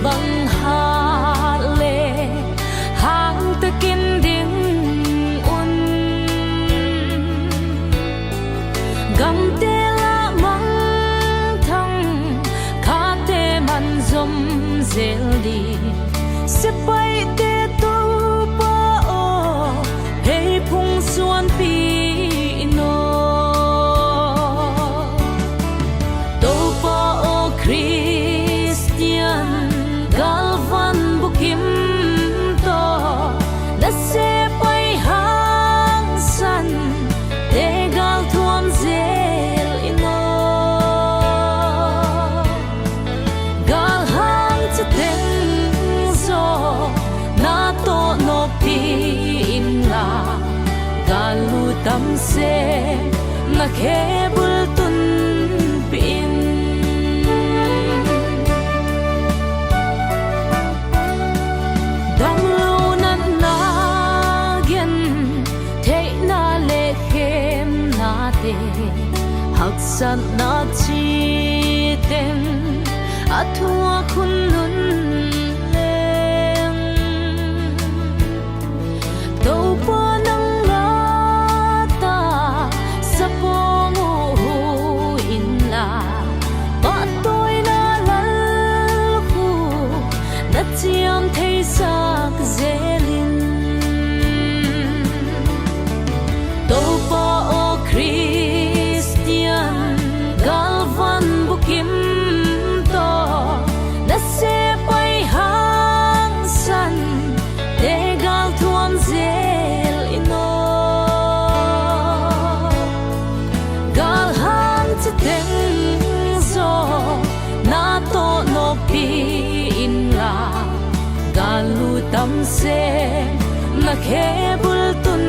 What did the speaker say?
bằng hạ lệ hàng tự kinh điển un gam tê la mang thăng khá tê man dom zel đi se pai tê tu pa o hei phung suan pi no to pa o Christian galvan bukim to na se pai hang san te gal thuam zel ino gal hang chaten na to no pi in la galu tam se na khebul tun pin dam lu nan na gen the na le khem na te hak san na chi ten athua khun nun chiam thấy sắc zelin to pa o Christian galvan bukim to na se pai hang san te gal thuam zel ino gal hang chaten zo na to no pi in la galu tam se na khebul tun